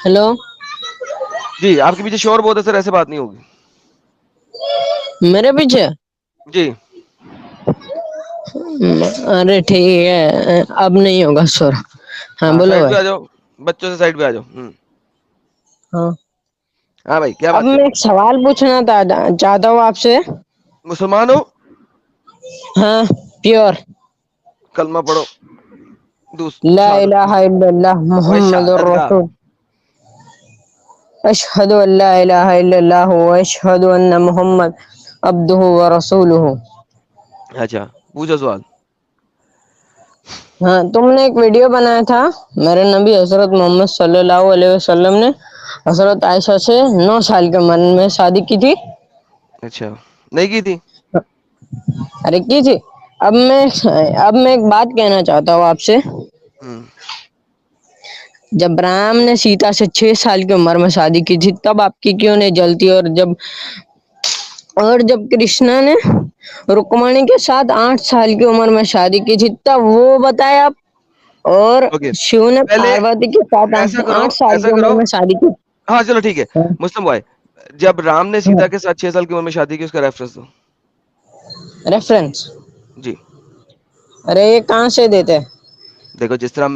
Hello. जी, आपके पीछे शोर बहुत है सर, ऐसे बात नहीं होगी। मेरे पीछे? जी। अरे ठीक है, अब नहीं होगा शोर। हाँ हाँ, बोलो साइड भाई। पे आ जाओ। बच्चों से साइड पे आ जाओ। हाँ। हाँ भाई, क्या अब बात मैं करनी एक है? सवाल पूछना था, चाहता हूँ आपसे। मुसलमान हो? हाँ। प्योर। कलमा पढ़ो। ला शहादत इलाहा करो। इल्लल्लाह ओए मुहम्मदुर शहादत का। रसूल। अशहदु अल्ला इलाहा इल्लल्लाह व अशहदु अन्ना मुहम्मद अब्दुहु व रसूलुहु। अच्छा, पूछो सवाल। हाँ, तुमने एक वीडियो बनाया था। मेरे नबी हजरत मोहम्मद सल्लल्लाहु अलैहि वसल्लम ने हजरत आयशा से 9 साल के उम्र में शादी की थी। अच्छा, नहीं की थी? अरे की थी। अब मैं एक बात कहना चाहता हूँ आपसे। हम्म। जब राम ने सीता से 6 साल की उम्र में शादी की थी, तब आपकी क्यों नहीं जलती? और जब कृष्णा ने रुक्मणी के साथ 8 साल की उम्र में शादी की थी, तब वो बताए आप। और ओके, शिव ने पहले पार्वती के साथ ऐसा करो, 8 साल ऐसा की उम्र करो। में शादी की। हाँ चलो ठीक है। हाँ, मुस्लिम भाई, जब राम ने सीता हाँ। के साथ 6 साल की उम्र में शादी की, उसका रेफरेंस दो। रेफरेंस? जी। अरे ये कहाँ से देते हैं? देखो, जिस तरह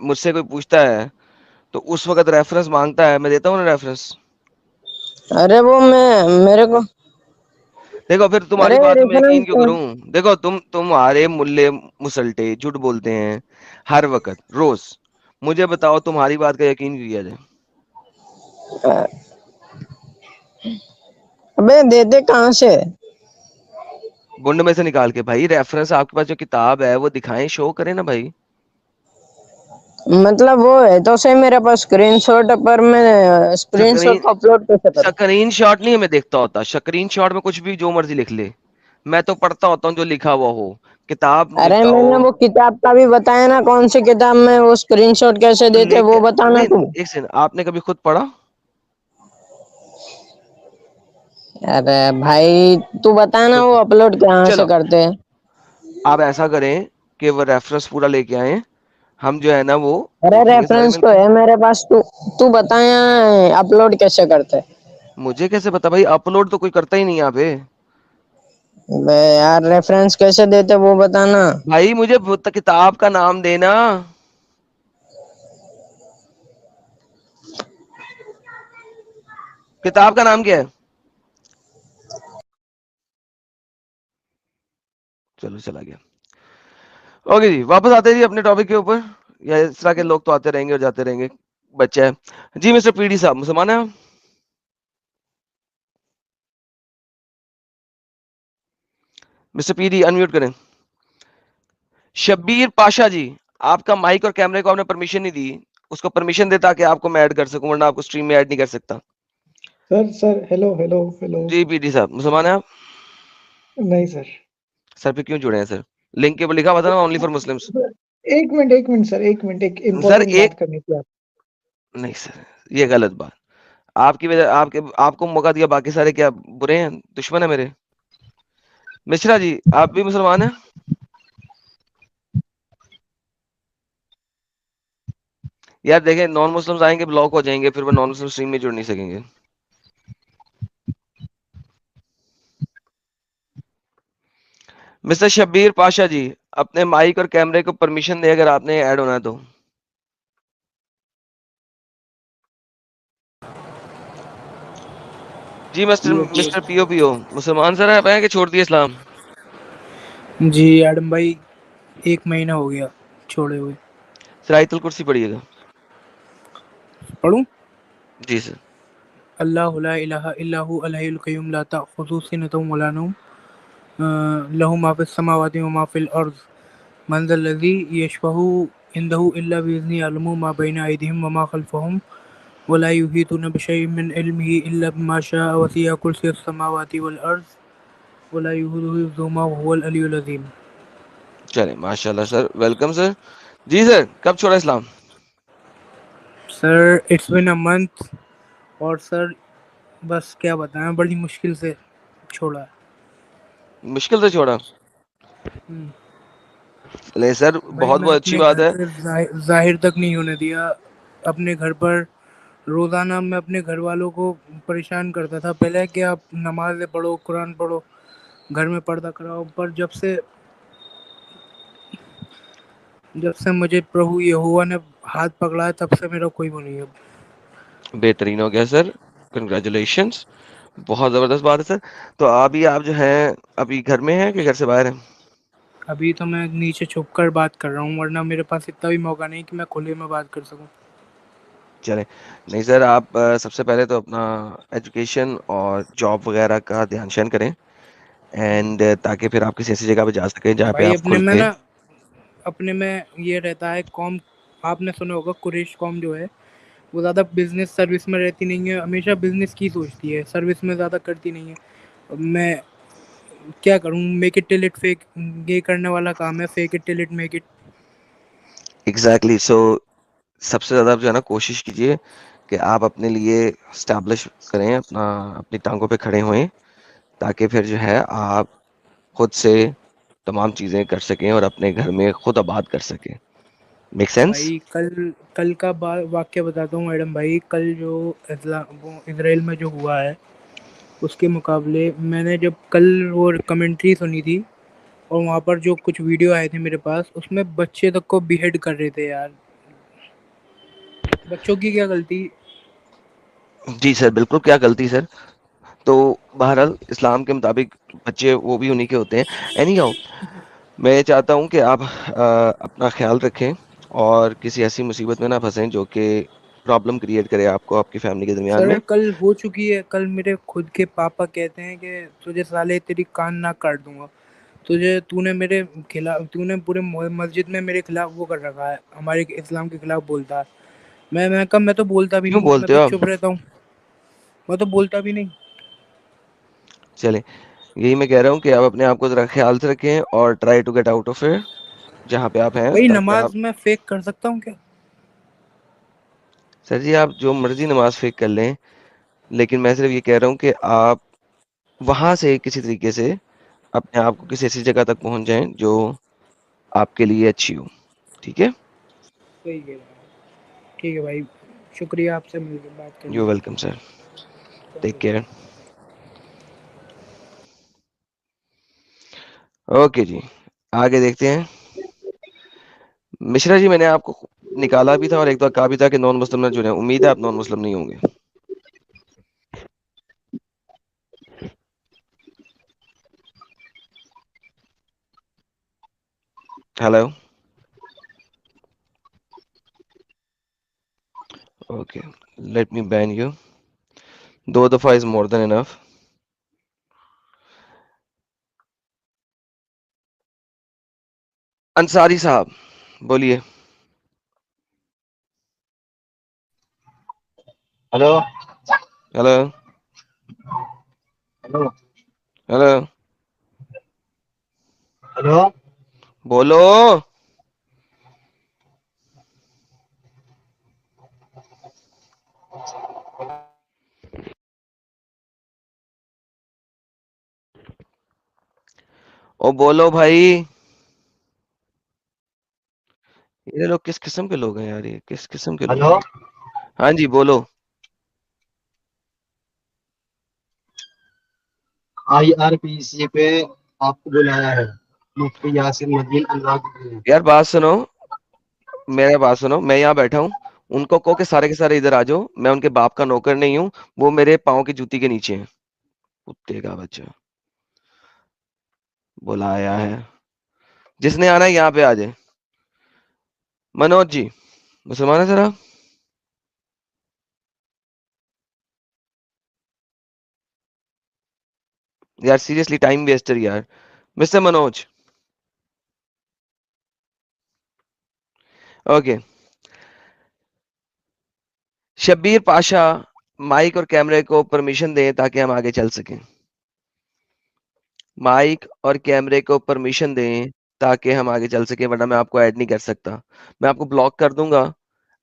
मुझसे कोई पूछता है तो उस वक्त रेफरेंस मांगता है, मैं देता हूँ ना रेफरेंस। अरे वो मैं मेरे को। देखो, फिर तुम्हारी अरे बातों में यकीन क्यों रेफरेंस। करूं? देखो, तुम्हारे मुल्ले मुसल्टे झूठ बोलते हैं हर वक्त, रोज। मुझे बताओ, तुम्हारी बात का यकीन क्यों किया जाए? अबे देते कहाँ से? गुंड में से निकाल के भाई। रेफरेंस आपके पास जो किताब है वो दिखाएं, शो करें ना भाई। मतलब वो है तो सही मेरे पास स्क्रीनशॉट, पर मैं स्क्रीनशॉट स्क्रीन को अपलोड कैसे करूँ? स्क्रीन शॉट नहीं हमें देखता होता। स्क्रीन शॉट में कुछ भी जो मर्जी लिख ले। मैं तो पढ़ता होता हूँ जो लिखा हुआ हो। किताब अरे दिखाओ। मैंने वो किताब का भी बताया ना, कौन सी किताब में वो स्क्रीनशॉट कैसे तो देते लेके वो बताना नहीं, तू। एक सेकंड, आपने कभी खुद पढ़ा? अरे भाई तू बताना वो तो अपलोड कहाँ से चलो, करते हैं। आप ऐसा करें कि वो रेफरेंस पूरा लेके आए। हम जो है ना वो अरे देखेंगे सारे रेफरेंस तो मिलके। है मेरे पास, तू तू बताया अपलोड कैसे करते हैं। मुझे कैसे पता भाई? अपलोड तो कोई करता ही नहीं यहाँ पे। बे यार रेफरेंस कैसे देते वो बताना। भाई मुझे किताब का नाम देना। किताब का नाम क्या है? चलो, चला गया। ओके जी, वापस आते हैं जी अपने टॉपिक के ऊपर। या इस तरह के लोग तो आते रहेंगे और जाते रहेंगे। बच्चा है जी। मिस्टर पीडी साहब, मुसलमान है आप? मिस्टर पीडी, अनम्यूट करें। शब्बीर पाशा जी, आपका माइक और कैमरे को आपने परमिशन नहीं दी। उसको परमिशन दे ताकि आपको मैं ऐड कर सकूं, वरना आपको स्ट्रीम में ऐड नहीं कर सकता। Sir sir, hello hello hello. जी पीडी साहब, मुसलमान है आप? नहीं सर। सर पे क्यों जुड़े हैं सर? लिंक के ऊपर लिखा हुआ था ना, ओनली फॉर मुस्लिम्स। सर, एक मिनट सर, एक मिनट, एक सर इम्पोर्टेंट एक, बात करनी थी आप। नहीं सर, ये गलत बात। आपकी वजह, आपको मौका दिया, बाकी सारे क्या बुरे हैं, दुश्मन है मेरे? मिश्रा जी, आप भी मुसलमान हैं? यार देखें, नॉन मुस्लिम्स आएंगे ब्लॉक हो जाएंगे, फिर वो नॉन मुस्लिम स्ट्रीम में जुड़ नहीं सकेंगे। मिस्टर शब्बीर पाशा जी, अपने माइक और कैमरे को परमिशन दे अगर आपने ऐड होना है तो। जी मिस्टर जी मिस्टर पीओ पीओ, मुसलमान सर आप हैं कि छोड़ दिए इस्लाम? जी एडम भाई, 1 महीना हो गया छोड़े हुए। सर आयतुल कुर्सी पढ़िएगा। पढ़ूं? जी सर। अल्लाह ला इलाहा इल्ला हु अल हय्युल क़य्यूम ला तअख़ुज़ुहु सिनतुन वला नौम लहू मा फ़िस समावाति व मा फ़िल अर्ज़ मन ज़ल्लज़ी यशफ़अु इंदहु इल्ला बिइज़्निही यअलमु मा बैना अयदीहिम व मा ख़ल्फ़हुम व ला युहीतूना बिशैइन मिन इल्मिही इल्ला बिमा शाअ वसिअ कुर्सियुहु समावाति वल अर्ज़ व ला यऊदुहु हिफ़्ज़ुहुमा व हुवल अलियुल अज़ीम। चले, माशाल्लाह सर, वेलकम सर। जी सर, कब छोड़ा इस्लाम? Sir it's been a month. और सर बस क्या बताएं, बड़ी मुश्किल से छोड़ा है। मुश्किल से छोड़ा? हम्म। ले सर, भाई बहुत मैं बहुत अच्छी अपने बात घर है। पे जाहिर तक नहीं होने दिया। अपने घर पर रोज़ाना मैं अपने घर वालों को परेशान करता था पहले कि आप नमाज़ें पढ़ो, कुरान पढ़ो, घर में पर्दा कराओ, पर जब से मुझे प्रभु यहोवा ने हाथ पकड़ा है तब से मेरा कोई वो नहीं है अब। बेहतरीन हो गया सर, कंग्रेचुलेशंस, बहुत जबरदस्त बात है सर। तो अभी आप जो हैं अभी घर में हैं कि घर से बाहर हैं? अभी तो मैं नीचे छुप कर बात कर रहा हूँ, वरना मेरे पास इतना भी मौका नहीं कि मैं खुले में बात कर सकूँ। चले नहीं सर, आप सबसे पहले तो अपना एजुकेशन और जॉब वगैरह का ध्यान शेन करें, एंड ताकि फिर आप किसी ऐसी जगह पे जा सकें जहाँ पे भाई आप खुल के अपने में ये रहता है कॉम, आपने सुना होगा कुरैश कॉम जो है वो ज़्यादा बिजनेस सर्विस में रहती नहीं है, हमेशा बिजनेस की सोचती है, सर्विस में ज़्यादा करती नहीं है। अब मैं क्या करूँ, make it till it fake, ये करने वाला काम है, fake it till it make it. Exactly. So सबसे ज़्यादा आप जो है ना कोशिश कीजिए कि आप अपने लिए स्टैब्लिश करें, अपनी टांगों पे खड़े होएं, ताकि फिर जो है आप खुद से तमाम चीज़ें कर सकें और अपने घर में खुद आबाद कर सकें। Make sense? भाई कल कल का वाक्य बताता हूँ मैडम भाई, कल जो वो इसराइल में जो हुआ है उसके मुकाबले मैंने जब कल वो कमेंट्री सुनी थी और वहाँ पर जो कुछ वीडियो आए थे मेरे पास, उसमें बच्चे तक को बिहेड कर रहे थे यार। बच्चों की क्या गलती। जी सर, बिल्कुल, क्या गलती सर। तो बहरहाल इस्लाम के मुताबिक बच्चे वो भी उन्हीं के होते हैं। एनीहाउ, मैं चाहता हूँ कि आप अपना ख्याल रखें और किसी ऐसी मुसीबत में ना फंसें जो कि प्रॉब्लम क्रिएट करे आपको आपकी फैमिली के दरमियान सर में। कल हो चुकी है, कल मेरे खुद के पापा कहते हैं कि तुझे साले तेरी कान ना काट दूंगा, तुझे तूने मेरे खिलाफ, तूने पूरे मस्जिद में मेरे खिलाफ वो कर रखा है, हमारे इस्लाम के खिलाफ बोलता है। मैं कब, मैं तो बोलता भी क्यों नहीं, मैं बोलते तो हो आप? चुप रहता हूँ, मैं तो बोलता भी नहीं। चले, यही मैं कह रहा हूँ कि आप अपने आप को ज़रा ख्याल से रखें और try to get out of it जहाँ पे आप हैं, भाई ताकि आप। नमाज में फेक कर सकता हूँ क्या। सर जी, आप जो मर्जी नमाज फेक कर लें, लेकिन मैं सिर्फ ये कह रहा हूँ कि आप वहां से किसी तरीके से अपने आप को किसी ऐसी जगह तक पहुंच जाएं जो आपके लिए अच्छी हो। ठीक है? सही कह रहा है। ठीक है भाई, शुक्रिया आपसे मिलकर बात करने यू के वेलकम सर, टेक लिए। केयर। ओके जी, आगे देखते हैं। मिश्रा जी, मैंने आपको निकाला भी था और एक बार कहा भी था कि नॉन मुस्लिम ना जुड़े, उम्मीद है आप नॉन मुस्लिम नहीं होंगे। Hello, okay, let me ban you, 2 दफा is more than enough. Ansari साहब, बोलिए। Hello hello, hello hello, hello. बोलो। ओ बोलो भाई, ये लोग किस किस्म के लोग हैं यार, ये किस किस्म के लोग हेलो, हैं? हाँ जी, बोलो। IRPC पे आपको बुलाया है मुफ्ती यासिर नदीम अनुराग ने। यार बात सुनो, मेरा बात सुनो, मैं यहाँ बैठा हूँ, उनको कहो कि सारे के सारे इधर आ जाओ, मैं उनके बाप का नौकर नहीं हूँ, वो मेरे पाँव की जूती के नीचे हैं। कुत्ते का बच्चा बुलाया है, जिसने आना है यहाँ पे आ जाए। मनोज जी, मुसलमान है जरा? यार सीरियसली टाइम वेस्टर यार। Mister Manoj, okay. Shabbir Pasha, mike और कैमरे को परमिशन दें ताकि हम आगे चल सकें। माइक और कैमरे को परमिशन दें ताकि हम आगे चल सकें, वरना मैं आपको ऐड नहीं कर सकता, मैं आपको ब्लॉक कर दूंगा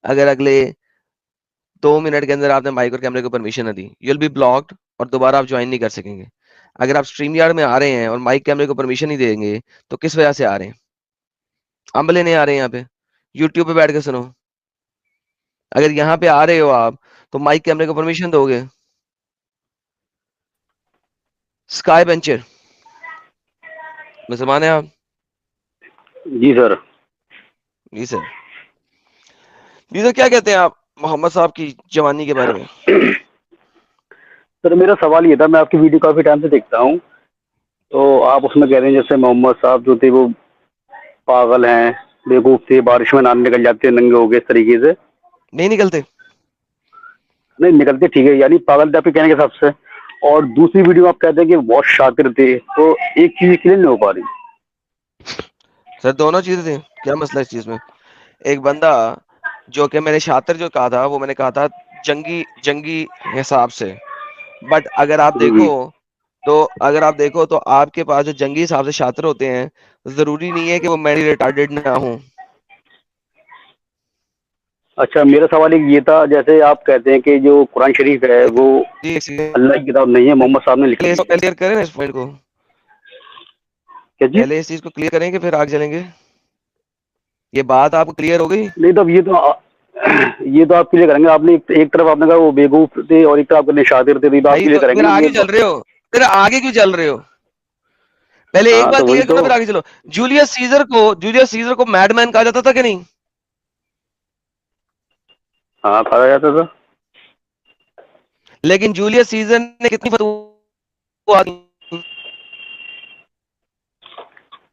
अगर अगले 2 मिनट के अंदर आपने माइक और कैमरे को परमिशन न दी। यू विल बी ब्लॉक्ड और दोबारा आप ज्वाइन नहीं कर सकेंगे। अगर आप स्ट्रीम यार्ड में आ रहे हैं और माइक कैमरे को परमिशन नहीं देंगे तो किस वजह से आ रहे हैं? अम्ब लेने आ रहे हैं यहाँ पे? यूट्यूब पे बैठ के सुनो। अगर यहाँ पे आ रहे हो आप तो माइक कैमरे को परमिशन दोगे? स्काई बेंचर, मुसलमान है आप? जी सर। जी सर। जी सर, क्या कहते हैं आप मोहम्मद साहब की जवानी के बारे में? सर मेरा सवाल ये था, मैं आपकी वीडियो काफी टाइम से देखता हूँ, तो आप उसमें कह रहे हैं जैसे मोहम्मद साहब जो थे वो पागल हैं, बेवकूफ थे, बारिश में नहाने निकल जाते हैं नंगे हो गए, इस तरीके से। नहीं निकलते? नहीं निकलते, ठीक है, यानी पागल थे आपके कहने के हिसाब से। और दूसरी वीडियो में आप कहते हैं कि बहुत शातिर थे, तो एक चीज क्लियर नहीं हो पा रही। सर दोनों चीजें थी, क्या मसला है इस चीज में? एक बंदा जो कि मैंने शातिर जो कहा था वो मैंने कहा था जंगी जंगी हिसाब से, बट अगर आप देखो तो आपके पास जो जंगी हिसाब से शातिर होते हैं, जरूरी नहीं है कि वो मेंटली रिटार्डेड ना हो। अच्छा, मेरा सवाल एक ये था, जैसे आप कहते हैं कि जो कुरान शरीफ है वो जी, अल्लाह की किताब नहीं है, मोहम्मद साहब ने लिखी है। क्लियर करें ना इस पॉइंट को, क्या चीज? पहले इस चीज को क्लियर करेंगे फिर आगे चलेंगे। ये बात आपको क्लियर हो गई? नहीं तो अब ये तो आप क्लियर करेंगे। आपने एक तरफ आपने कहा वो बेवकूफ थे और एक तरफ आपने शातिर थे, तो ये तो आप भाई क्लियर तो फिर करेंगे आगे ये चल तो। रहे हो, फिर आगे क्यों चल रहे हो? पहले एक हाँ बार तो वही क्लियर करो तो। फिर आगे चलो। जूलियस सीजर को मैडमैन कहा जाता था कि नहीं? हाँ कहा जाता था। लेकिन जूलियस सीजर ने कितनी फतवा दी?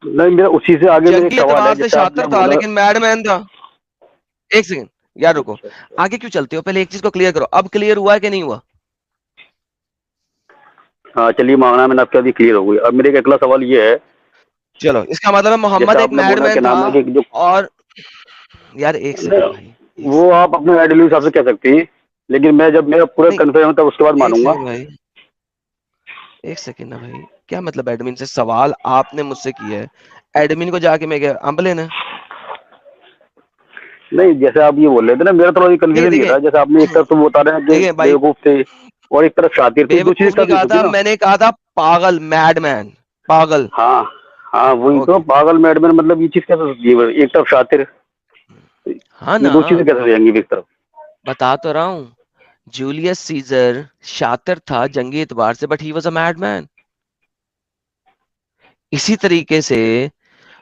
नहीं, मेरा उसी से आगे मेरा एक जंगी सवाल है, एतबार से जैसे आपने शातिर था बोला। लेकिन मैडमैन था। एक सेकंड यार रुको, अच्छा, अच्छा। आगे क्यों चलते हो? पहले एक चीज को क्लियर करो, अब क्लियर हुआ है कि नहीं हुआ? हाँ चलिए, मांगना मैंने आपके अभी क्लियर हो गई। अब मेरा एक अगला सवाल ये है, चलो, इसका मतलब है मोहम्मद जैसे एक आपने बोला मैडमैन क्या था। नाम है कि जो और यार एक सेकंड भाई, एक वो सेकंड। आप अपने आइडियल हिसाब से कह सकती हैं, लेकिन मैं जब मेरा पूरा नहीं, कन्फर्म हूं तब उसके बाद एक मानूंगा। सेकंड भाई, एक सेकंड ना भाई। क्या मतलब एडमिन से सवाल आपने मुझसे किया है, एडमिन को जाके मैं क्या अंब लेना? नहीं, जैसे आप ये बोल रहे थे ना, मेरा थोड़ा नहीं कंफ्यूजन ये देखिए, था, जैसे आपने एक तरफ तो बता रहे हैं कि देखिए भाई, बेवकूफ थे और एक तरफ शातिर थे, दो चीजें बेवकूफ नहीं काफी कहा होती था, है ना। मैंने कहा था पागल, मैडमैन, पागल। हाँ हाँ, वही तो, ओके, पागल मैडमैन, मतलब ये चीज कैसे हो सकती है? एक तरफ शातिर, हाँ ये ना, दो चीजें कैसे हो जाएंगी एक तरफ? बता तो रहा हूँ। जूलियस सीजर शातिर था जंगी एतबार से, but he was a madman. इसी तरीके से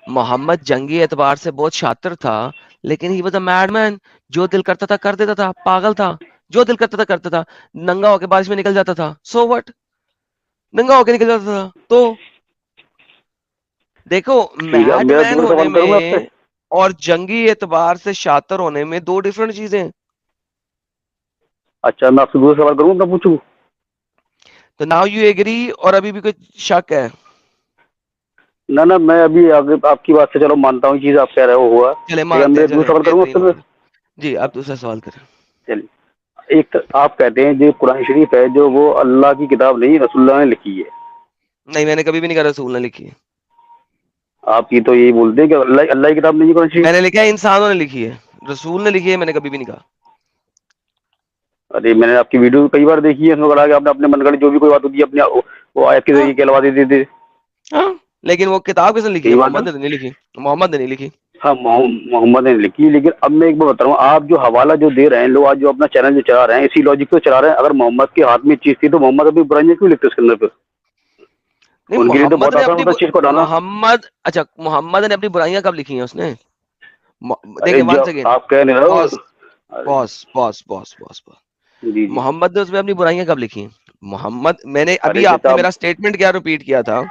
मोहम्मद जंगी एतबार से बहुत शातिर था, लेकिन ही वॉज अ मैडमैन। जो दिल करता था कर देता था, पागल था। जो दिल करता था करता था, नंगा होके बारिश में निकल जाता था, सो व्हाट? नंगा होके निकल जाता था तो। देखो, ठीक है, अब मेरा मैडमैन दूसरा होने सवाल करूंगा आपसे। में और जंगी एतबार से शातिर होने में दो डिफरेंट चीजें हैं। अच्छा, मैं आपसे दूसरा सवाल करूंगा, मैं पूछूं? तो नाउ यू एग्री, और अभी भी कुछ शक है? ना ना, मैं अभी आगे आपकी बात से चलो मानता हूँ, चीज आप कह रहे हो हुआ, चले लेकिन मानते हैं, मैं चले दूसरा सवाल करूंगा बेहतरीन उससे हो मैं। गया। जी, आप दूसरा सवाल करें। चलिए, एक तो आप कहते हैं जो कुरान शरीफ है जो वो अल्लाह की किताब नहीं, रसूलुल्लाह ने लिखी है। नहीं, मैंने कभी भी नहीं कहा रसूल ने लिखी है। आप ये तो यही बोलते हैं कि अल्लाह अल्लाह की किताब नहीं है कुरान शरीफ। मैंने लिखा है इंसानों ने लिखी है, रसूल ने लिखी है मैंने कभी भी नहीं कहा। अरे मैंने आपकी वीडियो कई बार देखी है, उसमें कहा कि आपने अपने मनगढ़ जो भी कोई बात होती है अपने वो आयत के हाँ, जरिए कहलवा देते थे। हाँ, लेकिन वो किताब किसने लिखी है? कई बार मोहम्मद ना। ने तो नहीं लिखी। मोहम्मद ने नहीं लिखी। हाँ, मोहम्मद ने लिखी, लेकिन अब मैं एक बार बता रहा हूँ, आप जो हवाला जो दे रहे हैं लोग, आज जो अपना चैनल जो चला रहे हैं, इसी लॉजिक पे चला रहे हैं। अगर मोहम्मद के हाथ में चीज थी तो मोहम्मद अभी बुराइयां क्यों लिखते उसके अंदर फिर? नहीं, उनके लिए तो बहुत आसान होता है चीज को हटाना। अच्छा, मोहम्मद ने अपनी बुराइयां कब लिखी हैं उसने? अरे देखिए, वन जब सेकेंड, आप कह नहीं रहे हो। पॉज, अरे, pause, pause, pause, pause, pause. जी जी। मोहम्मद ने उसमें अपनी बुराइयां कब लिखी? मैंने अरे अभी, जैसे आपने आप। मेरा स्टेटमेंट क्या रिपीट किया था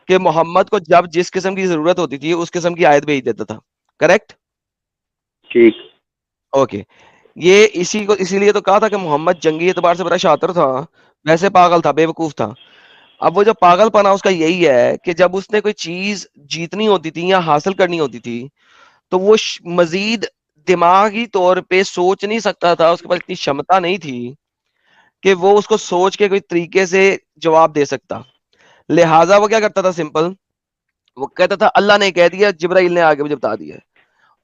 कि मोहम्मद को जब जिस किस्म की जरूरत होती थी उस किस्म की आयत भेज देता था, करेक्ट? ठीक। ओके। ये इसी को इसीलिए तो कहा था कि मोहम्मद जंगी एतबार से बड़ा शातिर था, वैसे पागल था, बेवकूफ था। अब वो जो पागलपना उसका यही है कि जब उसने कोई चीज जीतनी होती थी या हासिल करनी होती थी, तो वो मजीद दिमागी तौर पे सोच नहीं सकता था, उसके पास इतनी क्षमता नहीं थी कि वो उसको सोच के कोई तरीके से जवाब दे सकता। लिहाजा वो क्या करता था? सिंपल, वो कहता था अल्लाह ने कह दिया, जिब्राइल ने आगे मुझे बता दिया,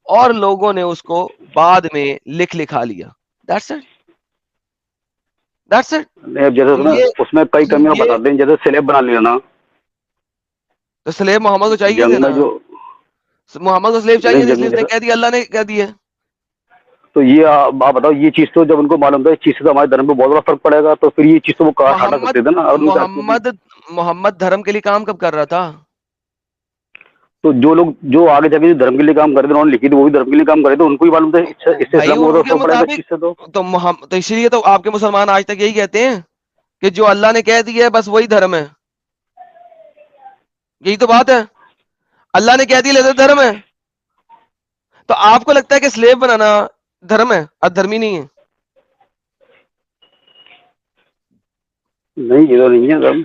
और लोगों ने उसको बाद में लिखा लिया। That's it, that's it. नहीं, अब जैसे तो उसमें ये उसमें कई कमियां ये बताते हैं, जैसे स्लेब बना लेना। तो स्लेब मोहम्मद को चाहिए जंग थे में ना। जो मोहम्मद को स्लेब जैसे चाहिए थे, जंग इसलिए उसने जैसे कह दिया, अल्लाह ने कह दिया। तो ये आप बताओ, ये चीज तो जब उनको मालूम था, इस चीज से तो हमारे धर्म पे बहुत बड़ा फर्क पड़ेगा, तो फिर ये चीज तो वो कहा हटा मोहम्मद सकते थे ना। और उनका मोहम्मद मोहम्मद धर्म के लिए काम कब कर रहा था? तो जो लोग जो आगे जाके जो धर्म के लिए काम कर रहे थे, उन्होंने लिखी थी, वो भी धर्म के लिए काम कर रहे थे, उनको ही मालूम था इससे भाई इस्लाम को बहुत उनके फर्क पड़ेगा इस मुताबिक चीज से। तो मोहम्मद, तो इसीलिए तो आपके मुसलमान आज तक यही कहते हैं कि जो अल्लाह ने कह दिया है बस वही धर्म है। यही तो बात है, अल्लाह ने कह दिया ले धर्म है। तो आपको लगता है कि स्लेव बनाना धर्म है, अधर्मी नहीं है? नहीं, ये तो नहीं है धर्म।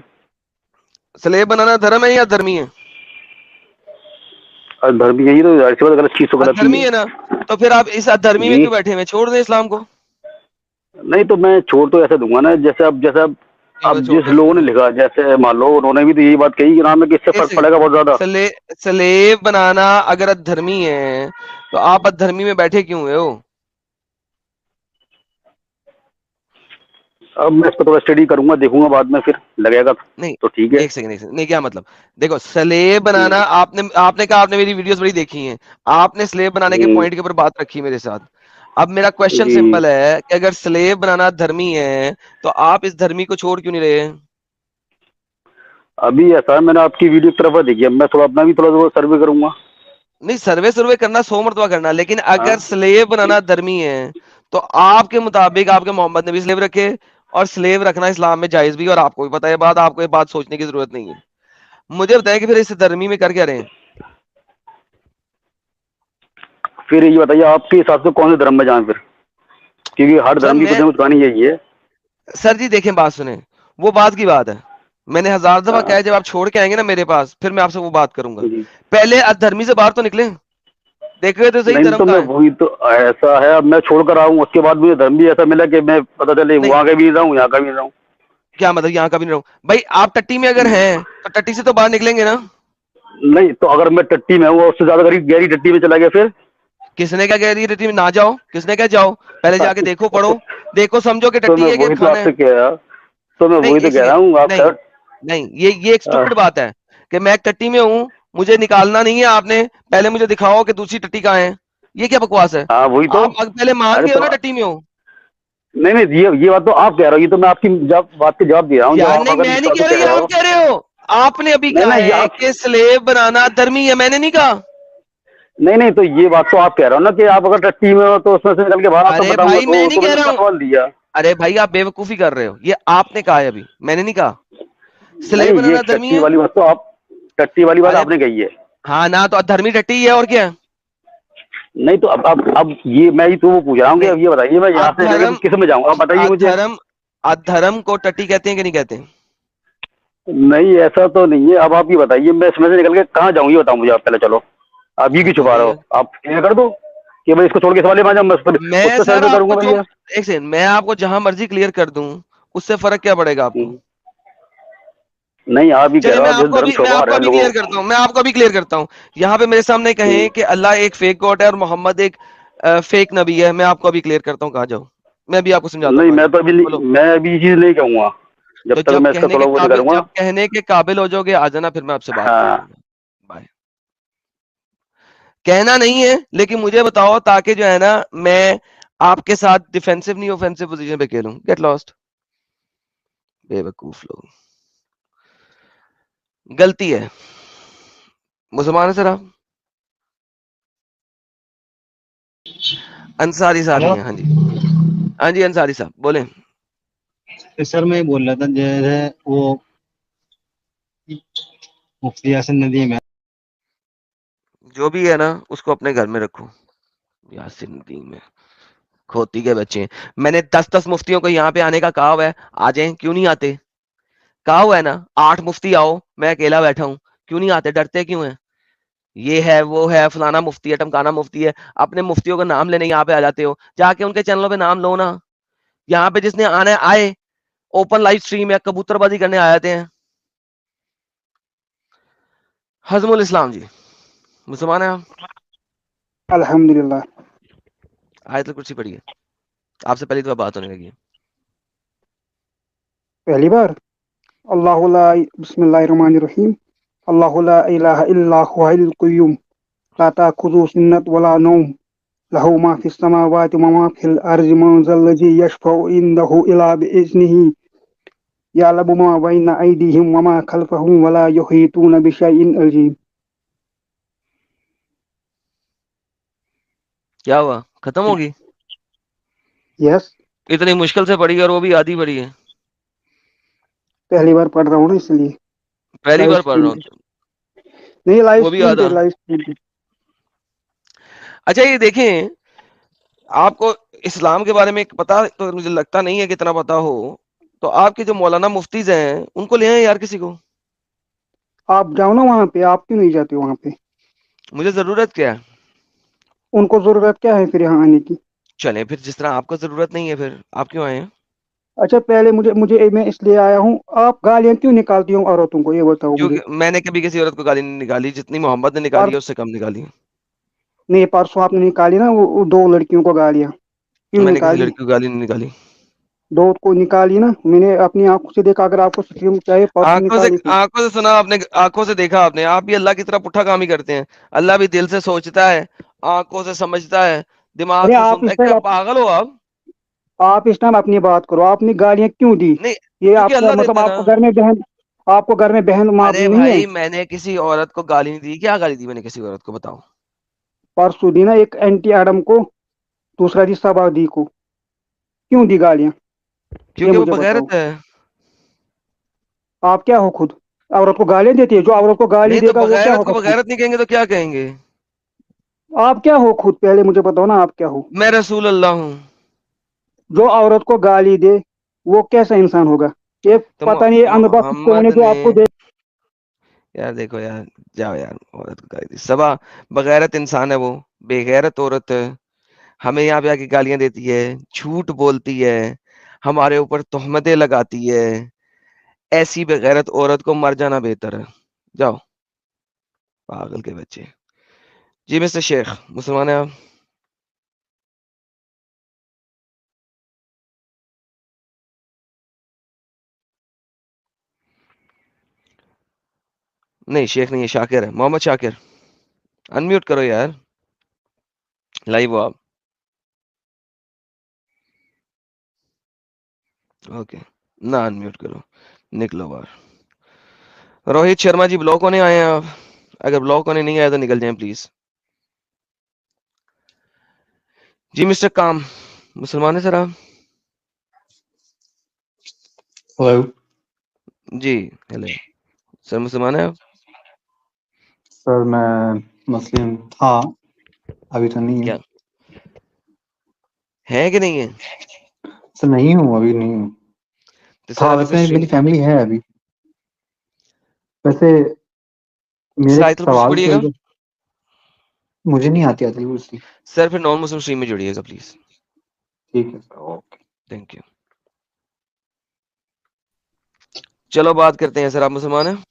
स्लेव बनाना धर्म है या धर्मी है? और धर्म यही तो जाहिर सी बात, गलत चीज तो गलत ही अधर्मी है। है ना? तो फिर आप इस अधर्मी में जी। क्यों बैठे हुए? छोड़ दें इस्लाम को। नहीं तो मैं छोड़ तो ऐसा दूंगा ना, जैसे अब छोड़ जिस दे लोगों ने फिर। लिखा, जैसे मान लो उन्होंने भी तो यही बात कही कि नाम है कि इससे एक फर्क पड़ेगा बहुत ज्यादा। स्लेव बनाना अगर अधर्मी है तो आप अधर्मी में बैठे क्यों हुए हो? अब मैं इस पर थोड़ा स्टडी करूंगा, देखूंगा बाद में, फिर लगेगा नहीं, तो ठीक है। एक सेकंड नहीं, क्या मतलब? देखो स्लेव बनाना, आपने आपने कहा आपने मेरी वीडियोस बड़ी देखी हैं, आपने स्लेव बनाने के पॉइंट के ऊपर बात रखी मेरे साथ। अब मेरा क्वेश्चन जी। सिंपल है कि अगर स्लेव बनाना धर्मी है तो आप इस धर्मी को छोड़ क्यों नहीं रहे? अभी ऐसा है, मैंने आपकी वीडियो की तरफ देखी है, मैं थोड़ा अपना भी थोड़ा सर्वे करूंगा। नहीं, सर्वे करना 100 मरतबा करना, लेकिन अगर हाँ। स्लेव बनाना धर्मी है तो आपके मुताबिक आपके मोहम्मद ने भी स्लेव रखे, और स्लेव रखना इस्लाम में जायज भी है, और आपको भी पता है बात, आपको ये बात सोचने की जरूरत नहीं है। मुझे बताया कि फिर इस धर्मी में कर क्या रहे हैं? फिर ये बताइए आपके हिसाब से कौन से धर्म में जाएं फिर, क्योंकि हर सर धर्म की मैं कुछ ना कुछ कहानी यही है। सर जी देखें, बात सुने, वो बात की बात है, मैंने 1000 दफा कहा हाँ। है, जब आप छोड़ के आएंगे ना मेरे पास फिर मैं आपसे वो बात करूंगा। जी। पहले अधर्मी से बाहर तो निकले, देख रहे तो सही नहीं धर्म तो का मैं है। वही तो, ऐसा है अब मैं छोड़ कर आऊँ, उसके बाद मुझे धर्म भी ऐसा मिला कि मैं पता चले नहीं, वहां का भी रहूँ, यहाँ का भी रहूँ। क्या मतलब यहाँ का भी नहीं रहूं? भाई आप टट्टी में अगर हैं तो टट्टी से तो बाहर निकलेंगे ना? नहीं तो अगर मैं टट्टी में हूँ और उससे ज्यादा गहरी टट्टी में चला गया फिर। किसने क्या कह रही है टट्टी में ना जाओ? किसने क्या जाओ? पहले जाके देखो, पढ़ो, देखो, समझो कि तो टट्टी मैं है कि वही तो खाना है। आपसे कह रहा तो मैं नहीं, वही तो एक कह रहा सेकंड, हूँ आप नहीं सर। नहीं, ये एक स्टूपिड बात है कि मैं एक टट्टी में हूँ, मुझे निकालना नहीं है, आपने पहले मुझे दिखाओ कि दूसरी टट्टी कहाँ है। ये क्या बकवास है? हाँ वही तो। आप पहले मान अरे गए हो तो ना टट्टी में हो। नहीं नहीं, ये बात तो आप कह रहे हो, ये तो मैं आपकी बात के जवाब दे रहा हूँ, जब यार आप नहीं, अगर मैं इस नहीं बात को कह रही, कह रहे आप हो। कह रहे हो। आपने अभी नहीं कहा नहीं, ये है आप कि स्लेव बनाना धर्मी है, मैंने नहीं कहा। नहीं नहीं, तो ये बात तो आप कह रहे हो ना कि आप अगर टट्टी में हो तो उसमें से निकल के बाहर आपको अरे बताऊंगा, भाई मैं नहीं तो कह मैंने रहा क्या हूँ, सवाल दिया। अरे भाई आप बेवकूफी कर रहे हो, ये आपने कहा है, अभी मैंने नहीं कहा। स्लेव नहीं, ये बनाना धर्मी टट्टी है। वाली बात तो आप, टट्टी वाली बात अरे आपने कही है। हाँ ना, तो धर्मी टट्टी ही है और क्या है? नहीं तो अब ये मैं ही तो वो पूछ रहा हूँ कि नहीं, अब ये बताइए, मैं यहाँ से लेकर अधर्म किस में जाऊंगा, आप बताइए मुझे। अधर्म अधर्म को टट्टी कहते हैं कि नहीं कहते? नहीं ऐसा तो नहीं है, अब आप ये बताइए, मैं इसमें से निकल के कहाँ जाऊँ, ये बताऊँ मुझे आप पहले। चलो आप ये हाँ क्यों तो छुपा रहे वही है। हो, आप क्लियर कर दो कि भाई इसको छोड़ के इस वाले में आ जाऊँ, मैं उस मैं पर सर सर्वे आपको करूंगा जो, भैया। एक सेकंड, मैं आपको जहां मर्जी क्लियर कर दूं, उससे फर्क क्या पड़ेगा आपको? नहीं, आप ही कह चलिए रहे हो, आप जैसे धर्म मैं छुपा आपको रहे हैं अभी लोगों क्लियर करता हूँ, मैं आपको अभी क्लियर करता हूँ। यहाँ पे मेरे सामने कहें कि अल्लाह एक फेक गॉड है और मोहम्मद एक फेक नबी है, मैं आपको अभी क्लियर करता हूँ, कहा जाओ, मैं अभी आपको समझाता हूँ, नहीं, कहा मैं जाओ, तो अभी बोलो। मैं अभी ये चीज नहीं कहूंगा, जब तो तक मैं इसका थोड़ा वो नहीं करूंगा। जब कहने के काबिल हो जाओगे आ जाना, फिर मैं आपसे बात कर हाँ। लूंगा। बाय। कहना नहीं है, लेकिन मुझे बताओ, ताकि जो है ना मैं आपके साथ डिफेंसिव नहीं ऑफेंसिव पोजीशन पे खेलूं। गेट लॉस्ट, बेवकूफ लोग। गलती है, मुसलमान है सर आप? अंसारी साहब ही हैं, हाँ जी, हाँ जी, अंसारी साहब बोले। सर मैं बोल रहा था, जैसे वो मुफ्ती यासिन नदीम है, जो भी है ना उसको अपने घर में रखो। यासिन नदीम में खोती के बच्चे हैं। मैंने 10-10 मुफ्तियों को यहाँ पे आने का कहा हुआ है, आ जाएं, क्यों नहीं आते? कहा हुआ है ना 8 मुफ्ती आओ, मैं अकेला बैठा हूँ, क्यों नहीं आते? डरते क्यों हैं? ये है, वो है, फलाना मुफ्ती है, टमकाना मुफ्ती है, अपने मुफ्तियों का नाम लेने यहाँ पे आ जाते हो। जाके उनके चैनलों पे नाम लो ना। यहाँ पे जिसने आना आए, ओपन लाइव स्ट्रीम है, कबूतरबाजी करने आ जाते हैं। हजमुल इस्लाम जी, मुसलमान है आप? अल्हम्दुलिल्लाह। आयतुल कुर्सी पढ़िए, आपसे पहली तो बात होने लगी है। पहली बार अल्लाहु ला बिस्मिल्लाहिर्रहमानिर्रहीम अल्लाहु ला इलाहा इल्ला हुवल कय्यूम ला ताखुज़ुहु सिन्नतु वला नौम लहू मा फिस समावाति व मा फिल अर्ज़ि मन ज़ल्लज़ी यशफ़उ इंदहु इल्ला बिइज़्निही यअलमु मा बैना अयदीहिम व मा खल्फहुम व ला युहीतूना बिशैइन इल्म। क्या हुआ, खत्म होगी? यस, इतनी मुश्किल से पढ़ी और वो भी आधी पढ़ी है। पहली बार पढ़ रहा हूँ ना इसलिए। पहली लाइव बार पढ़ रहा स्ट्रीम हूँ पे नहीं, लाइव वो भी स्ट्रीम पे, आधा। लाइव स्ट्रीम पे। अच्छा ये देखें, आपको इस्लाम के बारे में पता तो मुझे लगता नहीं है कि इतना पता हो, तो आपके जो मौलाना मुफ्तीज हैं उनको ले आए यार किसी को। आप जाओ ना वहाँ पे, आप क्यों नहीं जाते वहाँ पे? मुझे जरूरत क्या है? उनको जरूरत क्या है फिर यहाँ आने की? चलें फिर, जिस तरह आपको जरूरत नहीं है फिर आप क्यों आए हैं? अच्छा पहले मुझे मुझे मैं इसलिए आया हूँ, आप गालियाँ क्यों निकालती हो औरतों को, ये बताओ मुझे। क्योंकि मैंने कभी किसी औरत को गाली नहीं निकाली, जितनी मोहम्मद ने निकाली पर है उससे कम निकाली है। नहीं, परसों आपने निकाली ना वो दो लड़कियों को गालियाँ, क्यों मैंने किसी निकाली? लड़की को गाली नहीं निकाली। दो को निकाली ना, मैंने अपनी आंखों से देखा। अगर आपको स्ट्रीम चाहिए परसों निकाली थी। आंखों से सुना आपने, आंखों से देखा आपने। आप भी अल्लाह की तरह पुट्ठा काम ही करते हैं। अल्लाह भी दिल से सोचता है, आंखों से समझता है, दिमाग अरे से आप सुनता इस है। क्या टाइम पागल हो आप? आप इस टाइम अपनी बात करो, आपने गालियाँ क्यों दी? नहीं, ये क्योंकि आपका अल्लाह मतलब देता है ना। आपको घर में बहन माँ अरे नहीं है? भाई, मैंने किसी औरत को गाली नहीं दी। क्या गाली दी मैंने किसी औरत को, बताओ? परसों दी ना एक एंटी एडम को, दूसरा दी सबादी को। क्यों दी गालियाँ, ये क्योंकि वो मुझे बताओ। बगैरत है। आप क्या हो खुद? औरत को गालियाँ देती है? जो औरत को गाली नहीं तो देगा वो क्या बगैरत को होगा खुद? बगैरत नहीं कहेंगे तो क्या कहेंगे? आप क्या हो खुद, पहले मुझे बताओ ना, आप क्या हो? मैं रसूल अल्लाह हूँ। जो औरत को गाली दे वो कैसा इंसान होगा? ये तो पता नहीं अनबख्त कौन मोहम्मद है जो ने, आपको दे। यार देखो यार, जाओ यार, औरत को गाली दी सबा। बगैरत इंसान है वो, बेगैरत औरत है। हमें यहाँ पे आके गालियां देती है, झूठ बोलती है, हमारे ऊपर तोहमतें लगाती है। ऐसी बेगैरत औरत को मर जाना बेहतर है। जाओ, पागल के बच्चे। जी मिस्टर शेख, मुसलमान है आप? नहीं शेख नहीं है, शाकिर है, मोहम्मद शाकिर। अनम्यूट करो यार, लाइव हो आप। ओके, ना अनम्यूट करो, निकलो बाहर। रोहित शर्मा जी, ब्लॉक होने आए हैं आप? अगर ब्लॉक होने नहीं आए तो निकल जाएं प्लीज। जी मिस्टर काम, मुसलमान है सर आप? हेलो जी, हेलो सर, मुसलमान है आप? सर, मैं मुस्लिम था, अभी तो नहीं क्या हूँ। है कि नहीं है? सर नहीं हूँ, अभी नहीं हूँ। तो सर था आप इस वैसे, मेरी स्ट्रीम, फैमिली है अभी। वैसे मेरे सर एक आयतुल कुर्सी सवाल थे पढ़िएगा। जो मुझे नहीं आती आती कुर्सी। सर फिर नॉन मुस्लिम स्ट्रीम में जुड़िएगा प्लीज। ठीक है सर, ओके। Thank you. चलो बात करते हैं। सर आप मुसलमान हैं?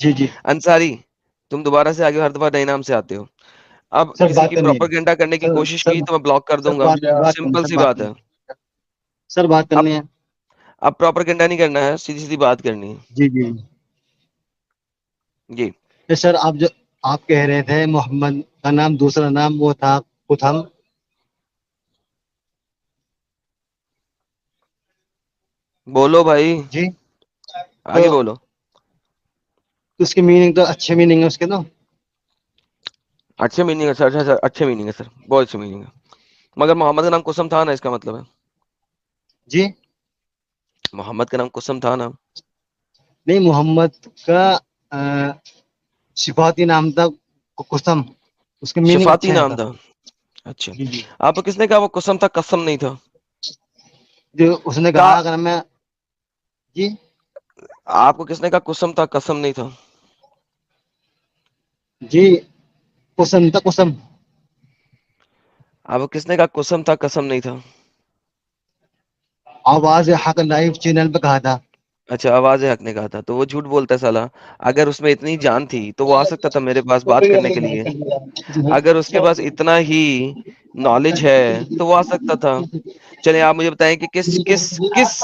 जी जी। अंसारी, तुम दोबारा से आगे हर दफा नए नाम से आते हो। अब सर किसी बात की करनी है। प्रोपेगेंडा करने की सर कोशिश सर की तो मैं ब्लॉक कर सर दूंगा। बात करनी, सिंपल सर सी बात बात करनी है। सर बात अब करनी है। अब प्रोपेगेंडा नहीं करना है, सीधी सीधी बात करनी है। जी जी। जी, तो सर आप कह रहे थे मोहम्मद का नाम, दूसरा नाम वो था कुथम। बोलो भाई, जी। आगे तो बोलो। उसकी मीनिंग तो अच्छे मीनिंग है उसके तो। अच्छे मीनिंग है सर, अच्छा सर, अच्छे मीनिंग है सर, बहुत अच्छे मीनिंग है। मगर मोहम्मद का नाम कुसम था ना, इसका मतलब है जी मोहम्मद का नाम कुसम था ना। नहीं, मोहम्मद का सिफाती नाम था कुसम, उसकी मीनिंग शिफाती अच्छा है नाम सर। था। अच्छा, जी जी। आपको किसने कहा वो कुसम था, कसम नहीं था? जो उसने का कहा अगर मैं, जी आपको किसने कहा कुसम था, कसम नहीं था? जी, कुसम था कुसम। आपको किसने कहा कुसम था, कसम नहीं था? आवाज हक लाइव चैनल पे कहा था। अच्छा, आवाज हक ने कहा था, तो वो झूठ बोलता है साला। अगर उसमें इतनी जान थी तो वो आ सकता था मेरे पास बात करने के लिए। अगर उसके पास इतना ही नॉलेज है तो वो आ सकता था। चलिए आप मुझे बताएं कि किस किस किस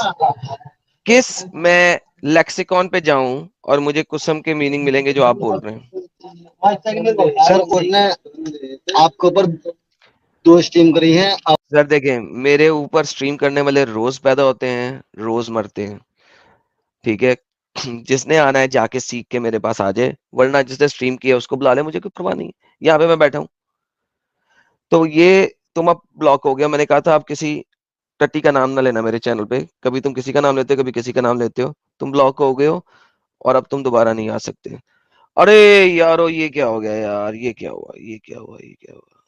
किस मैं लेक्सिकॉन पे जाऊं और मुझे कुसम के मीनिंग मिलेंगे जो आप बोल रहे हैं। सर उनने आपके ऊपर 2 स्ट्रीम करी हैं। सर देखें, मेरे ऊपर स्ट्रीम करने वाले रोज पैदा होते हैं, रोज मरते हैं, ठीक है। जिसने आना है जाके सीख के मेरे पास आ जाए, वरना जिसने स्ट्रीम किया उसको बुला ले, मुझे कोई परवाह नहीं है, यहाँ पे मैं बैठा हूँ। तो ये तुम अब ब्लॉक हो गया। मैंने कहा था आप किसी टट्टी का नाम ना लेना मेरे चैनल पे, कभी तुम किसी का नाम लेते हो, कभी किसी का नाम लेते हो। तुम ब्लॉक हो गए हो और अब तुम दोबारा नहीं आ सकते। अरे यारो, ये क्या हो गया यार, ये क्या हुआ, ये क्या हुआ, ये क्या हुआ।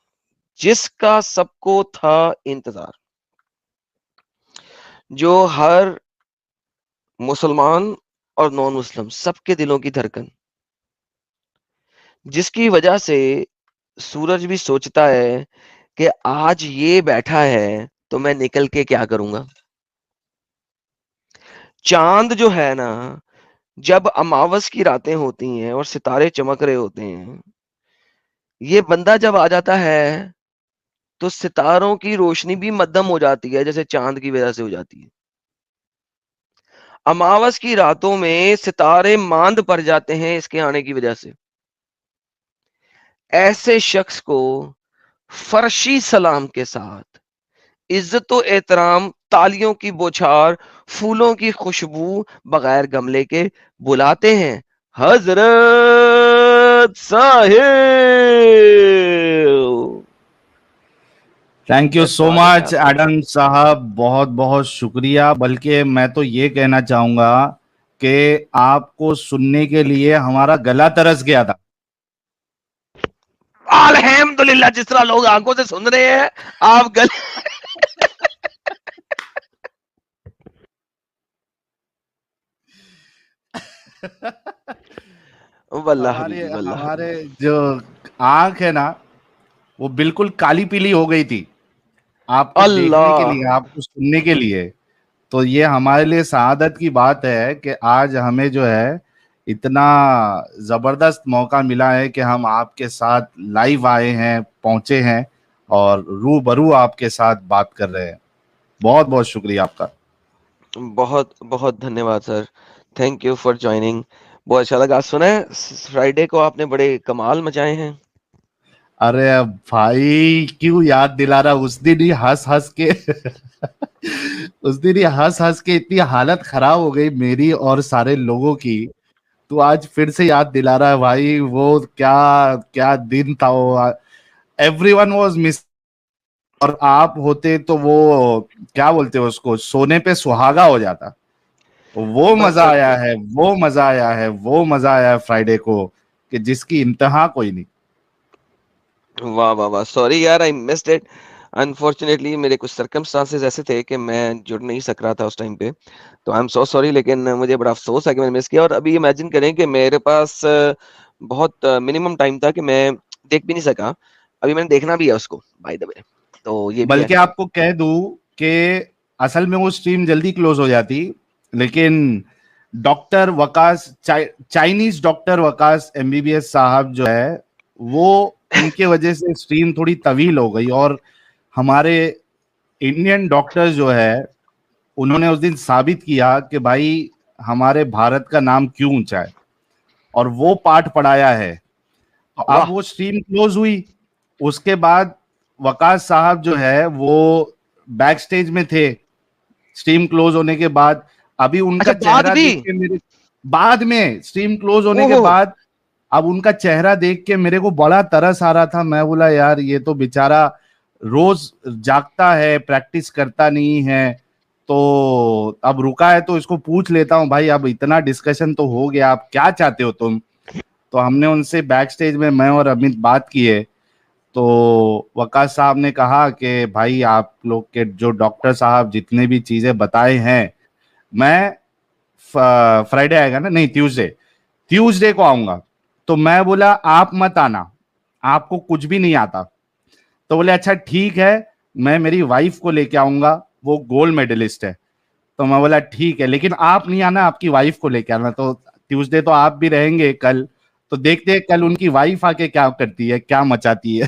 जिसका सबको था इंतजार, जो हर मुसलमान और नॉन मुस्लिम सबके दिलों की धड़कन, जिसकी वजह से सूरज भी सोचता है कि आज ये बैठा है तो मैं निकल के क्या करूंगा। चांद जो है ना, जब अमावस की रातें होती हैं और सितारे चमक रहे होते हैं, ये बंदा जब आ जाता है तो सितारों की रोशनी भी मध्यम हो जाती है, जैसे चांद की वजह से हो जाती है। अमावस की रातों में सितारे मांद पड़ जाते हैं इसके आने की वजह से। ऐसे शख्स को फर्शी सलाम के साथ, इज्जत व एहतराम, तालियों की बौछार, फूलों की खुशबू, बगैर गमले के बुलाते हैं हजरत साहिब। थैंक यू क्या सो बात है, मच क्या बात है। एडम साहब, बहुत बहुत शुक्रिया। बल्कि मैं तो ये कहना चाहूंगा कि आपको सुनने के लिए हमारा गला तरस गया था। अल्हम्दुलिल्लाह, जिस तरह लोग आंखों से सुन रहे हैं, आप गल वल्लाह हमारे हबीबी, वल्लाह हमारे हबीबी। जो आंख है ना, वो बिल्कुल काली पीली हो गई थी आपको देखने के लिए, अल्लाह, आपको सुनने के लिए। तो ये हमारे लिए सआदत की बात है कि आज हमें जो है इतना जबरदस्त मौका मिला है कि हम आपके साथ लाइव आए हैं, पहुंचे हैं और रूबरू आपके साथ बात कर रहे हैं। बहुत बहुत शुक्रिया आपका। बहुत बहुत धन्यवाद sir, thank you for joining. बहुत अच्छा लगा। सुना है फ्राइडे को आपने बड़े कमाल मचाए हैं। अरे भाई, क्यों याद दिला रहा, उस दिन ही हंस हंस के उस दिन ही हंस हंस के इतनी हालत खराब हो गई मेरी और सारे लोगों की। तो आज फिर से याद दिला रहा है भाई, वो क्या क्या दिन था वो। एवरीवन वाज मिस, और आप होते तो वो क्या बोलते हैं उसको, सोने पे सुहागा हो जाता। तो वो बस मजा सर, आया है, वो मजा आया है, वो मजा आया है फ्राइडे को कि जिसकी इंतहा कोई नहीं। वाह वाह वाह। सॉरी यार, आई मिस्ड इट। अनफॉर्चुनेटली मेरे कुछ सर्कमस्टांसेस ऐसे थे कि मैं जुड़ नहीं सक रहा था उस टाइम पे, तो आई एम सो सॉरी। लेकिन मुझे बड़ा अफसोस है कि मैंने मिस किया। और अभी इमेजिन करें कि मेरे पास बहुत मिनिमम टाइम था कि मैं देख भी नहीं सका। अभी मैंने देखना भी है उसको, बाय द वे, तो ये भी है। बल्कि आपको कह दूं कि असल में वो स्ट्रीम जल्दी क्लोज हो जाती, लेकिन doctor Waqas, Chinese doctor Waqas MBBS साहब जो है, वो उनके वजह से स्ट्रीम थोड़ी तवील हो गई। और हमारे इंडियन डॉक्टर जो है, उन्होंने उस दिन साबित किया कि भाई हमारे भारत का नाम क्यों ऊंचा है, और वो पाठ पढ़ाया है। तो अब वाह, वो स्ट्रीम क्लोज हुई, उसके बाद वकास साहब जो है वो बैक स्टेज में थे स्ट्रीम क्लोज होने के बाद। अभी अच्छा उनका बाद चेहरा भी। देख के मेरे, बाद में स्ट्रीम क्लोज होने के ओहो, बाद, अब उनका चेहरा देख के मेरे को बड़ा तरस आ रहा था। मैं बोला यार, ये तो बेचारा रोज जागता है, प्रैक्टिस करता नहीं है। तो अब रुका है तो इसको पूछ लेता हूँ, भाई अब इतना डिस्कशन तो हो गया, आप क्या चाहते हो तुम। तो हमने उनसे बैक स्टेज में मैं और अमित बात किए, तो वकास साहब ने कहा कि भाई आप लोग के जो डॉक्टर साहब जितने भी चीजें बताए हैं, मैं फ्राइडे आएगा ना, नहीं ट्यूसडे को आऊंगा। तो मैं बोला आप मत आना, आपको कुछ भी नहीं आता। तो बोले अच्छा ठीक है, मैं मेरी वाइफ को लेके आऊंगा, वो गोल्ड मेडलिस्ट है। तो मैं बोला ठीक है, लेकिन आप नहीं आना, आपकी वाइफ को लेके आना। तो ट्यूसडे तो आप भी रहेंगे कल, तो देखते हैं कल उनकी वाइफ आके क्या करती है, क्या मचाती है।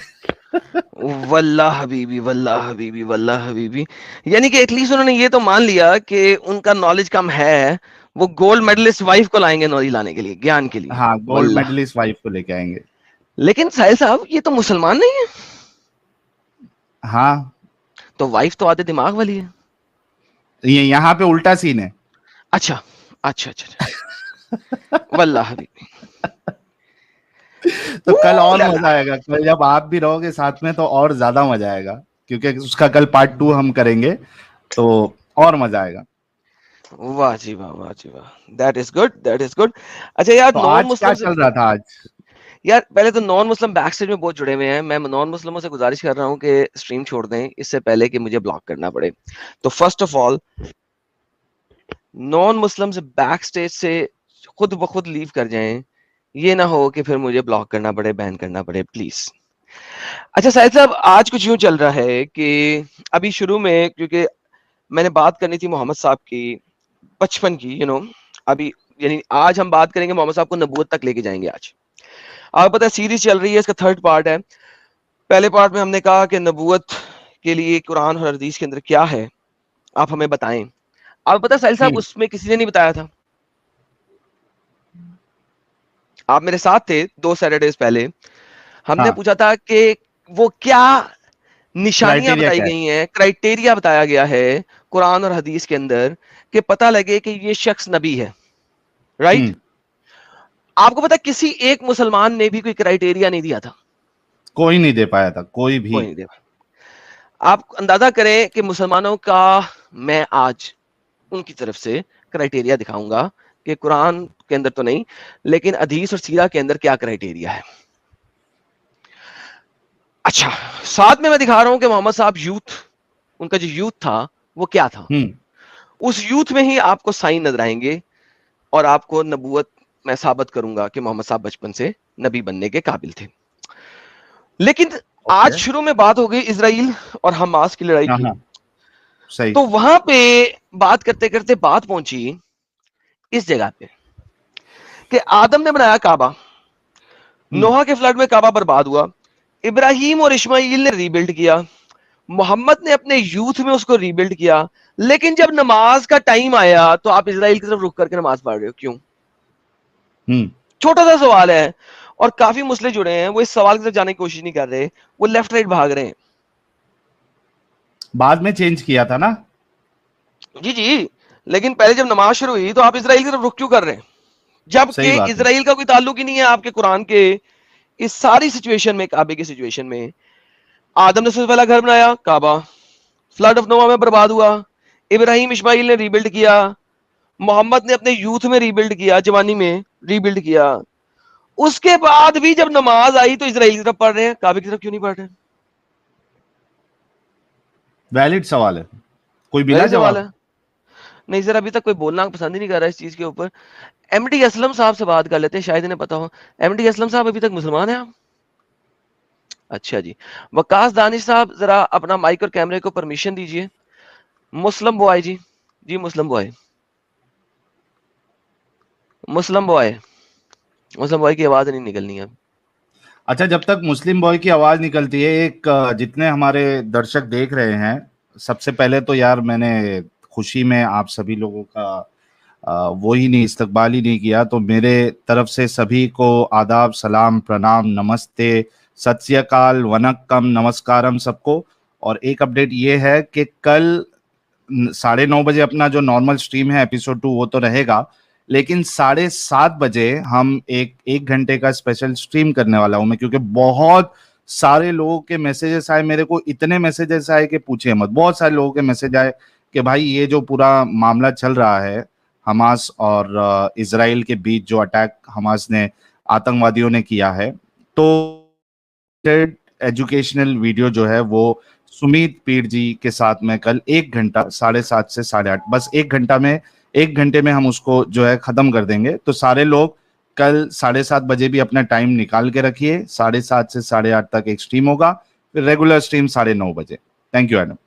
वल्लाह हबीबी, वल्लाह हबीबी, वल्लाह हबीबी। यानी कि एटलीस्ट उन्होंने ये तो मान लिया कि उनका नॉलेज कम है, वो गोल्ड मेडलिस्ट वाइफ को लाएंगे नौरी लाने के लिए, ज्ञान के लिए। हाँ, गोल्ड वल्लाह। मेडलिस्ट वाइफ को लेके आएंगे। लेकिन साहिल साहब ये तो मुसलमान नहीं है, हाँ, तो वाइफ तो आधे दिमाग वाली है। ये यहाँ पे उल्टा सीन है। अच्छा अच्छा अच्छा, अच्छा। वल्लाह हबीबी। तो कल और ला ला। मजा आएगा, कल जब आप भी रहोगे साथ में तो और ज्यादा मजा आएगा, क्योंकि उसका कल पार्ट 2 हम करेंगे तो और मजा आएगा। वाह जी वाह, वाह जी वाह, that is good, that is good. अच्छा यार, तो नॉन आज क्या मुस्लिम चल रहा था आज? यार पहले तो नॉन मुस्लिम बैक स्टेज में बहुत जुड़े हुए हैं, मैं नॉन मुस्लिमों से गुजारिश कर रहा हूँ कि स्ट्रीम छोड़ दें इससे पहले कि मुझे ब्लॉक करना पड़े। तो first of all non Muslim से बैक स्टेज से खुद ब खुद लीव कर जाएं, ये ना हो कि फिर मुझे ब्लॉक करना पड़े, बैन करना पड़े, प्लीज। अच्छा साहिद साहब, आज कुछ यूं चल रहा है कि अभी शुरू में, क्योंकि मैंने बात करनी थी मोहम्मद साहब की बचपन की, अभी यानी आज हम बात करेंगे मोहम्मद साहब को नबूवत तक लेके जाएंगे। आज आपको पता है सीरीज चल रही है, इसका 3rd पार्ट है। पहले पार्ट में हमने कहा कि नबूवत के लिए कुरान और हदीस के अंदर क्या है, आप हमें बताएं। आपको पता है साहिल साहब, उसमें किसी ने नहीं बताया था। आप मेरे साथ थे 2 सैटरडेज पहले, हमने हाँ। पूछा था कि वो क्या निशानियां क्राइटेरिया बताई क्या है? गई हैं, क्राइटेरिया बताया गया है कुरान और हदीस के अंदर कि पता लगे कि ये शख्स नबी है, राइट? आपको पता है किसी एक मुसलमान ने भी कोई क्राइटेरिया नहीं दिया था, कोई नहीं दे पाया था, कोई भी। कोई नहीं दे पाया। आप अंदाजा करें कि मुसलमानों का मैं आज उनकी तरफ से क्राइटेरिया दिखाऊंगा कि कुरान के अंदर तो नहीं, लेकिन हदीस और सीरा के अंदर क्या क्राइटेरिया है। अच्छा, साथ में मैं दिखा रहा हूं कि मोहम्मद साहब यूथ, उनका जो यूथ था वो क्या था। उस यूथ में ही आपको साइन नजर आएंगे और आपको नबूवत मैं साबित करूंगा कि मोहम्मद साहब बचपन से नबी बनने के काबिल थे। लेकिन आज शुरू में बात हो गई इजराइल और हमास की लड़ाई की। सही। तो वहां पे बात करते करते बात पहुंची इस जगह पे कि आदम ने बनाया काबा, नोहा के फ्लड में काबा बर्बाद हुआ, इब्राहिम और इस्माइल ने रीबिल्ड किया, मोहम्मद ने अपने यूथ में उसको रीबिल्ड किया। लेकिन जब नमाज का टाइम आया तो आप इजराइल की तरफ रुक करके नमाज पढ़ रहे हो, क्यों? छोटा सा सवाल है, और काफी मुस्लिम जुड़े हैं, वो इस सवाल की तरफ जाने की कोशिश नहीं कर रहे, वो लेफ्ट राइट भाग रहे हैं। बाद में चेंज किया था ना? जी, लेकिन पहले जब नमाज शुरू हुई तो आप इजराइल की तरफ रुक क्यों कर रहे हैं, जबकि इजराइल का कोई ताल्लुक ही नहीं है आपके कुरान के इस सारी सिचुएशन में, काबे की सिचुएशन में। आदम ने सबसे पहला घर बनाया काबा, फ्लड ऑफ नोआ में बर्बाद हुआ, इब्राहिम इस्माइल ने रीबिल्ड किया, मोहम्मद ने अपने यूथ में रीबिल्ड किया, जवानी में रीबिल्ड किया। उसके बाद भी जब नमाज आई तो इजराइल की तरफ पढ़ रहे हैं, काबे की तरफ क्यों नहीं पढ़ रहे? वैलिड सवाल है, कोई मिला जवाब? नहीं सर, अभी तक कोई बोलना पसंद ही नहीं कर रहा है इस चीज के ऊपर। एमडी असलम साहब से बात कर लेते हैं, शायद इन्हें पता हो। एमडी असलम साहब अभी तक मुसलमान हैं आप? अच्छा जी। वकास दानिश साहब जरा अपना माइक और कैमरे को परमिशन दीजिए। मुस्लिम बॉय जी, जी मुस्लिम बॉय, मुस्लिम बॉय की आवाज नहीं निकलनी है। अच्छा, जब तक मुस्लिम बॉय की आवाज निकलती है, एक जितने हमारे दर्शक देख रहे हैं, सबसे पहले तो यार मैंने खुशी में आप सभी लोगों का वो ही नहीं, इस्तकबाल ही नहीं किया, तो मेरे तरफ से सभी को आदाब, सलाम, प्रणाम, नमस्ते, सत श्री अकाल, वनक्कम, नमस्कारम सबको। और एक अपडेट ये है कि कल 9:30 बजे अपना जो नॉर्मल स्ट्रीम है एपिसोड 2 वो तो रहेगा, लेकिन 7:30 बजे हम एक घंटे का स्पेशल स्ट्रीम करने वाला हूं मैं, क्योंकि बहुत सारे लोगों के मैसेजेस आए मेरे को, इतने मैसेजेस आए कि पूछिए मत। बहुत सारे लोगों के मैसेज आए कि भाई ये जो पूरा मामला चल रहा है हमास और इजराइल के बीच, जो अटैक हमास ने, आतंकवादियों ने किया है, तो एजुकेशनल वीडियो जो है वो सुमित पीर जी के साथ में कल 1 घंटा 7:30 से 8:30, बस 1 घंटे में हम उसको जो है खत्म कर देंगे। तो सारे लोग कल 7:30 बजे भी अपना टाइम निकाल के रखिए। 7:30 से 8:30 तक एक स्ट्रीम होगा, फिर रेगुलर स्ट्रीम 9:30 बजे। Thank you Adam.